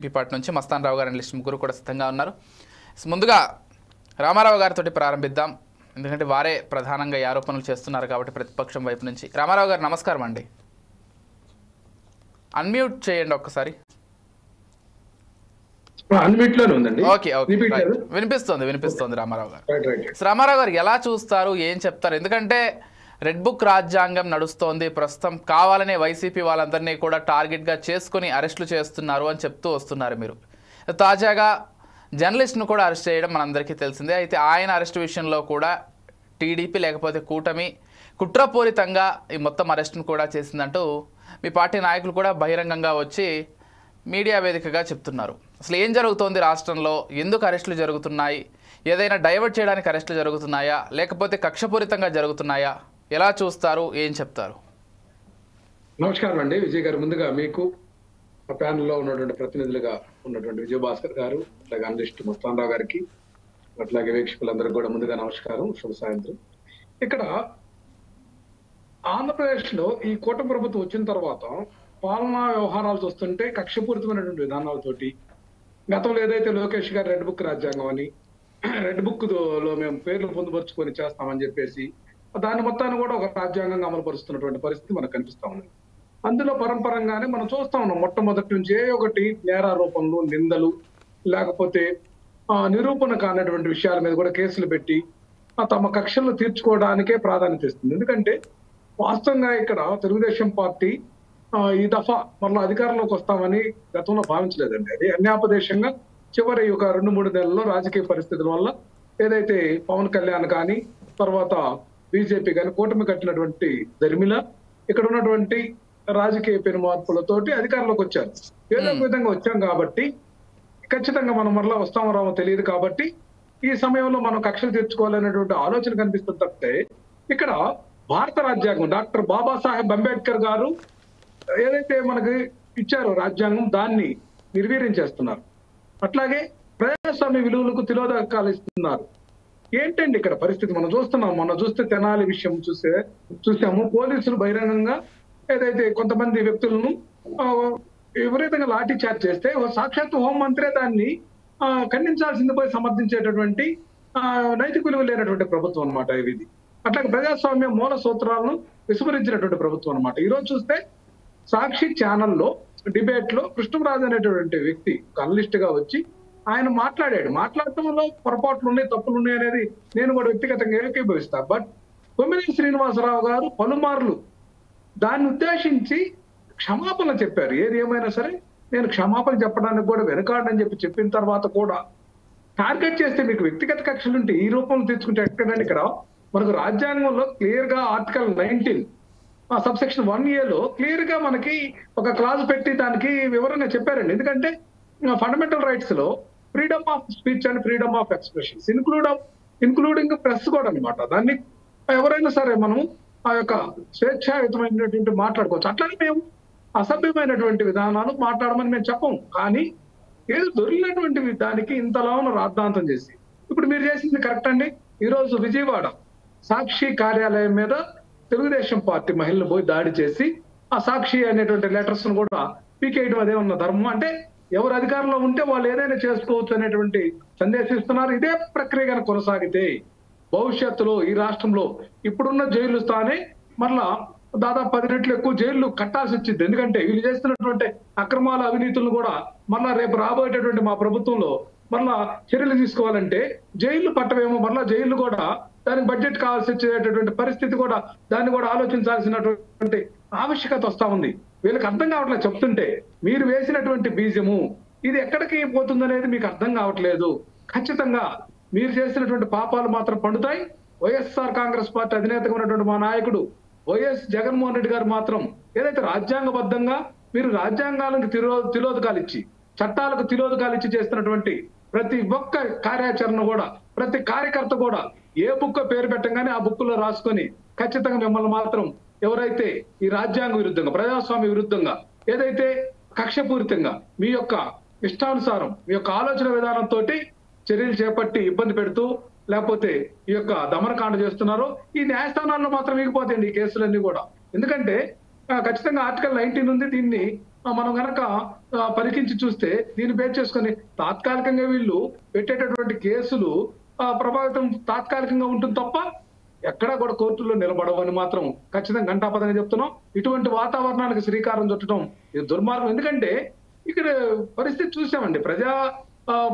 Party నుంచి మస్తాన్ రావు గారు list ముగ్గురు కూడా సిద్ధంగా ఉన్నారు. ముందుగా రామారావు గారితో ప్రారంభిద్దాం, ఎందుకంటే వారే ప్రధానంగా ఈ ఆరోపణలు చేస్తున్నారు కాబట్టి ప్రతిపక్షం వైపు నుంచి. రామారావు గారు నమస్కారం అండి, అన్మ్యూట్ చేయండి ఒక్కసారి. ఓకే ఓకే, వినిపిస్తుంది రామారావు గారు. రామారావు గారు ఎలా చూస్తారు, ఏం చెప్తారు? ఎందుకంటే రెడ్ బుక్ రాజ్యాంగం నడుస్తోంది ప్రస్తుతం, కావాలనే వైసీపీ వాళ్ళందరినీ కూడా టార్గెట్గా చేసుకుని అరెస్టులు చేస్తున్నారు అని చెప్తూ వస్తున్నారు మీరు. తాజాగా జర్నలిస్ట్ను కూడా అరెస్ట్ చేయడం మనందరికీ తెలిసిందే. అయితే ఆయన అరెస్ట్ విషయంలో కూడా టీడీపీ లేకపోతే కూటమి కుట్రపూరితంగా ఈ మొత్తం అరెస్ట్ను కూడా చేసిందంటూ మీ పార్టీ నాయకులు కూడా బహిరంగంగా వచ్చి మీడియా వేదికగా చెప్తున్నారు. అసలు ఏం జరుగుతోంది రాష్ట్రంలో, ఎందుకు అరెస్టులు జరుగుతున్నాయి, ఏదైనా డైవర్ట్ చేయడానికి అరెస్టులు జరుగుతున్నాయా, లేకపోతే కక్షపూరితంగా జరుగుతున్నాయా, ఎలా చూస్తారు, ఏం చెప్తారు? నమస్కారం అండి విజయ్ గారు. ముందుగా మీకు ఆ ప్యానెల్లో ఉన్నటువంటి ప్రతినిధులుగా ఉన్నటువంటి విజయభాస్కర్ గారు, అట్లాగే అనలిస్ట్ మస్తాన్ రావు గారికి, అట్లాగే వీక్షకులందరికీ కూడా ముందుగా నమస్కారం, శుభ సాయంత్రం. ఇక్కడ ఆంధ్రప్రదేశ్ లో ఈ కూటమి ప్రభుత్వం వచ్చిన తర్వాత పాలనా వ్యవహారాలు చూస్తుంటే కక్షపూరితమైనటువంటి విధానాలతోటి, గతంలో ఏదైతే లోకేష్ గారు రెడ్ బుక్ రాజ్యాంగం అని, రెడ్ బుక్ లో మేము పేర్లు పొందుపరుచుకొని చేస్తామని చెప్పేసి దాని మొత్తాన్ని కూడా ఒక రాజ్యాంగంగా అమలు పరుస్తున్నటువంటి పరిస్థితి మనకు కనిపిస్తా ఉంది. అందులో పరంపరంగానే మనం చూస్తా ఉన్నాం, మొట్టమొదటి నుంచి ఒకటి నేరారోపణలు, నిందలు, లేకపోతే నిరూపణ కానటువంటి విషయాల మీద కూడా కేసులు పెట్టి తమ కక్షలను తీర్చుకోవడానికే ప్రాధాన్యత ఇస్తుంది. ఎందుకంటే వాస్తవంగా ఇక్కడ తెలుగుదేశం పార్టీ ఈ దఫా మళ్ళీ అధికారంలోకి వస్తామని గతంలో భావించలేదండి. అది అన్యాపదేశంగా చివరి ఒక 2-3 నెలల్లో రాజకీయ పరిస్థితుల వల్ల ఏదైతే పవన్ కళ్యాణ్ కానీ, తర్వాత బీజేపీ కానీ కూటమి కట్టినటువంటి దరిమిల ఇక్కడ ఉన్నటువంటి రాజకీయ పెనుమార్పులతోటి అధికారంలోకి వచ్చారు. ఏదో ఒక విధంగా వచ్చాం కాబట్టి ఖచ్చితంగా మనం మరలా వస్తామో రామో తెలియదు కాబట్టి ఈ సమయంలో మనం కక్షలు తీర్చుకోవాలనేటువంటి ఆలోచన కనిపిస్తుంది తప్పితే, ఇక్కడ భారత రాజ్యాంగం డాక్టర్ బాబాసాహెబ్ అంబేద్కర్ గారు ఏదైతే మనకి ఇచ్చారో రాజ్యాంగం, దాన్ని నిర్వీర్యం చేస్తున్నారు. అట్లాగే ప్రజాస్వామ్య విలువలకు తిలోదకాలు ఇస్తున్నారు. ఏంటండి ఇక్కడ పరిస్థితి మనం చూస్తున్నాం. మొన్న చూస్తే తెనాలి విషయం చూసాము. పోలీసులు బహిరంగంగా ఏదైతే కొంతమంది వ్యక్తులను విపరీతంగా లాఠీ చార్జ్ చేస్తే సాక్షాత్ హోంమంత్రే దాన్ని ఖండించాల్సింది పోయి సమర్థించేటటువంటి నైతిక విలువ లేనటువంటి ప్రభుత్వం అనమాట ఇది. అట్లాగే ప్రజాస్వామ్య మూల సూత్రాలను విస్మరించినటువంటి ప్రభుత్వం అనమాట. ఈరోజు చూస్తే సాక్షి ఛానల్లో డిబేట్ లో కృష్ణరాజు అనేటువంటి వ్యక్తి అనలిస్ట్ గా వచ్చి ఆయన మాట్లాడటంలో పొరపాట్లు ఉన్నాయి, తప్పులు ఉన్నాయి అనేది నేను కూడా వ్యక్తిగతంగా ఏకీభవిస్తా. బట్ కొమ్మినేని శ్రీనివాసరావు గారు పలుమార్లు దాన్ని ఉద్దేశించి క్షమాపణ చెప్పారు. ఏది ఏమైనా సరే నేను క్షమాపణ చెప్పడానికి కూడా వెనుకాడని చెప్పిన తర్వాత కూడా టార్గెట్ చేస్తే మీకు వ్యక్తిగత కక్షలుంటే ఈ రూపంలో తెచ్చుకుంటే ఎక్కడండి? ఇక్కడ మనకు రాజ్యాంగంలో క్లియర్ గా ఆర్టికల్ 19 సబ్సెక్షన్ 1A క్లియర్ గా మనకి ఒక క్లాజ్ పెట్టి దానికి వివరంగా చెప్పారండి. ఎందుకంటే ఫండమెంటల్ రైట్స్ లో freedom of speech and freedom of expressions including press కూడా అనమాట. దాన్ని ఎవరైనా సరే మనము ఆ యొక్క స్వేచ్ఛాయుతమైనటువంటి మాట్లాడుకోవచ్చు. అట్లాగే మేము అసభ్యమైనటువంటి విధానాలు మాట్లాడమని మేము చెప్పము. కానీ ఏదో దొరికినటువంటి దానికి ఇంతలా రాద్ధాంతం చేసి ఇప్పుడు మీరు చేసింది కరెక్ట్ అండి. ఈరోజు విజయవాడ సాక్షి కార్యాలయం మీద తెలుగుదేశం పార్టీ మహిళలు పోయి దాడి చేసి ఆ సాక్షి అనేటువంటి లెటర్స్ ను కూడా పీకేయడం అదే ఉన్న ధర్మం. అంటే ఎవరు అధికారంలో ఉంటే వాళ్ళు ఏదైనా చేసుకోవచ్చు అనేటువంటి సందేశం ఇస్తున్నారు. ఇదే ప్రక్రియ కనుక కొనసాగితే భవిష్యత్తులో ఈ రాష్ట్రంలో ఇప్పుడున్న జైలు స్థానే మరలా దాదాపు 10 రెట్లు ఎక్కువ జైళ్లు కట్టాల్సి వచ్చింది. ఎందుకంటే వీళ్ళు చేస్తున్నటువంటి అక్రమాల అవినీతులను కూడా మరలా రేపు రాబోయేటటువంటి మా ప్రభుత్వంలో మరలా చర్యలు తీసుకోవాలంటే జైళ్లు పట్టవేమో, మరలా జైళ్లు కూడా దానికి బడ్జెట్ కావాల్సి వచ్చేటటువంటి పరిస్థితి కూడా దాన్ని కూడా ఆలోచించాల్సినటువంటి ఆవశ్యకత వస్తా ఉంది. వీళ్ళకి అర్థం కావట్లేదు చెప్తుంటే. మీరు వేసినటువంటి బీజము ఇది ఎక్కడికి పోతుందనేది మీకు అర్థం కావట్లేదు. ఖచ్చితంగా మీరు చేసినటువంటి పాపాలు మాత్రం పండుతాయి. వైఎస్ఆర్ కాంగ్రెస్ పార్టీ అధినేతగా ఉన్నటువంటి మా నాయకుడు వైఎస్ జగన్మోహన్ రెడ్డి గారు మాత్రం ఏదైతే రాజ్యాంగబద్ధంగా మీరు రాజ్యాంగాలకు తిలోదకాలు ఇచ్చి, చట్టాలకు తిలోదకాలు ఇచ్చి చేస్తున్నటువంటి ప్రతి ఒక్క కార్యాచరణ కూడా, ప్రతి కార్యకర్త కూడా ఏ బుక్ పేరు పెట్టంగానే ఆ బుక్ లో రాసుకొని ఖచ్చితంగా మిమ్మల్ని మాత్రం ఎవరైతే ఈ రాజ్యాంగ విరుద్ధంగా, ప్రజాస్వామ్య విరుద్ధంగా, ఏదైతే కక్షపూరితంగా మీ యొక్క ఇష్టానుసారం మీ యొక్క ఆలోచన విధానంతో చర్యలు చేపట్టి ఇబ్బంది పెడుతూ లేకపోతే ఈ యొక్క దమనకాండ చేస్తున్నారో ఈ న్యాయస్థానాల్లో మాత్రం మిగిపోతాయండి ఈ కేసులన్నీ కూడా. ఎందుకంటే ఖచ్చితంగా ఆర్టికల్ 19 ఉంది. దీన్ని మనం గనక పరికించి చూస్తే దీన్ని బేస్ చేసుకొని తాత్కాలికంగా వీళ్ళు పెట్టేటటువంటి కేసులు ప్రభావితం తాత్కాలికంగా ఉంటుంది తప్ప ఎక్కడా కూడా కోర్టుల్లో నిలబడవని మాత్రం ఖచ్చితంగా ఘంటాపదంగా చెప్తున్నాం. ఇటువంటి వాతావరణానికి శ్రీకారం చుట్టడం ఇది దుర్మార్గం. ఎందుకంటే ఇక్కడ పరిస్థితి చూసామండి, ప్రజా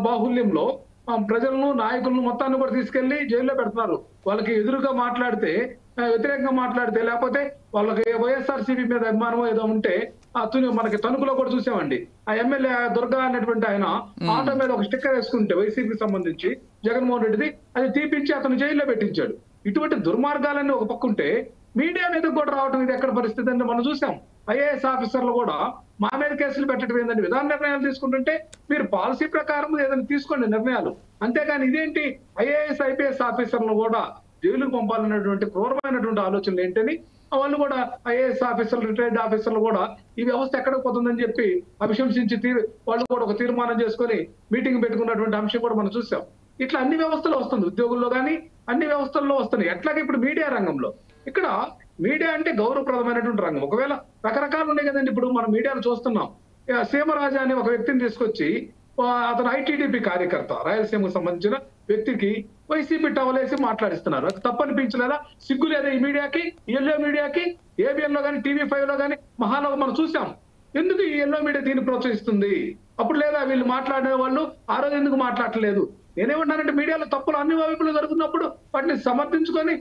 బాహుల్యంలో ప్రజలను నాయకులను మొత్తాన్ని కూడా తీసుకెళ్లి జైల్లో పెడుతున్నారు. వాళ్ళకి ఎదురుగా మాట్లాడితే, వ్యతిరేకంగా మాట్లాడితే, లేకపోతే వాళ్ళకి వైఎస్ఆర్సీపీ మీద అభిమానం ఏదో ఉంటే మనకి తణుకులో కూడా చూసామండి. ఆ ఎమ్మెల్యే దుర్గా అనేటువంటి ఆయన ఆటో మీద ఒక స్టిక్కర్ వేసుకుంటే వైసీపీకి సంబంధించి జగన్మోహన్ రెడ్డిది, అది తీపించి అతను జైల్లో పెట్టించాడు. ఇటువంటి దుర్మార్గాలన్నీ ఒక పక్క ఉంటే మీడియా మీద కూడా రావడం ఇది ఎక్కడ పరిస్థితి అంటే మనం చూసాం. ఐఏఎస్ ఆఫీసర్లు కూడా మా మీద కేసులు పెట్టడం ఏంటంటే విధాన నిర్ణయాలు తీసుకుంటుంటే మీరు పాలసీ ప్రకారం ఏదైనా తీసుకోండి నిర్ణయాలు, అంతేగాని ఇదేంటి ఐఏఎస్ ఐపీఎస్ ఆఫీసర్లు కూడా జైలుకు పంపాలన్నటువంటి క్రూరమైనటువంటి ఆలోచనలు ఏంటని వాళ్ళు కూడా ఐఏఎస్ ఆఫీసర్లు రిటైర్డ్ ఆఫీసర్లు కూడా ఈ వ్యవస్థ ఎక్కడికి పోతుందని చెప్పి అభిశంసించి వాళ్ళు కూడా ఒక తీర్మానం చేసుకొని మీటింగ్ పెట్టుకున్నటువంటి అంశం కూడా మనం చూసాం. ఇట్లా అన్ని వ్యవస్థలో వస్తుంది, ఉద్యోగుల్లో కానీ అన్ని వ్యవస్థల్లో వస్తున్నాయి. ఎట్లాగే ఇప్పుడు మీడియా రంగంలో, ఇక్కడ మీడియా అంటే గౌరవప్రదమైనటువంటి రంగం. ఒకవేళ రకరకాలు ఉన్నాయి కదండి, ఇప్పుడు మనం మీడియాలో చూస్తున్నాం. సీమరాజా అనే ఒక వ్యక్తిని తీసుకొచ్చి అతను ఐటీడీపీ కార్యకర్త, రాయలసీమకు సంబంధించిన వ్యక్తికి వైసీపీ టవలేసి మాట్లాడిస్తున్నారు. అది తప్పనిపించలేదా? సిగ్గు లేదా ఈ మీడియాకి, ఎల్లో మీడియాకి? ఏబిఎన్ లో కానీ TV5 లో కానీ మహాలో మనం చూసాం. ఎందుకు ఈ ఎల్లో మీడియా దీన్ని ప్రోత్సహిస్తుంది? అప్పుడు లేదా వీళ్ళు మాట్లాడే వాళ్ళు ఆ రోజు ఎందుకు మాట్లాడలేదు? నేనేమంటానంటే మీడియాలో తప్పులు అన్ని వైపులు జరుగుతున్నప్పుడు వాటిని సమర్థించుకొని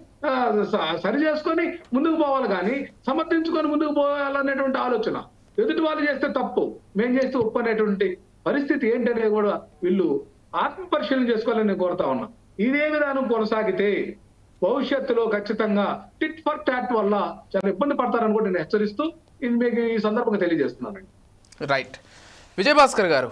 సరి చేసుకొని ముందుకు పోవాలి, కానీ సమర్థించుకొని ముందుకు పోవాలనేటువంటి ఆలోచన. ఎదుటి వాళ్ళు చేస్తే తప్పు, మేము చేస్తే ఒప్పు అనేటువంటి పరిస్థితి ఏంటనేది కూడా వీళ్ళు ఆత్మ పరిశీలన చేసుకోవాలని నేను కోరుతా ఉన్నా. ఇదే విధానం కొనసాగితే భవిష్యత్తులో ఖచ్చితంగా టిట్ ఫర్ టాట్ వల్ల చాలా ఇబ్బంది పడతారని కూడా నేను హెచ్చరిస్తూ ఇది మీకు ఈ సందర్భంగా తెలియజేస్తున్నానండి. రైట్. విజయభాస్కర్ గారు,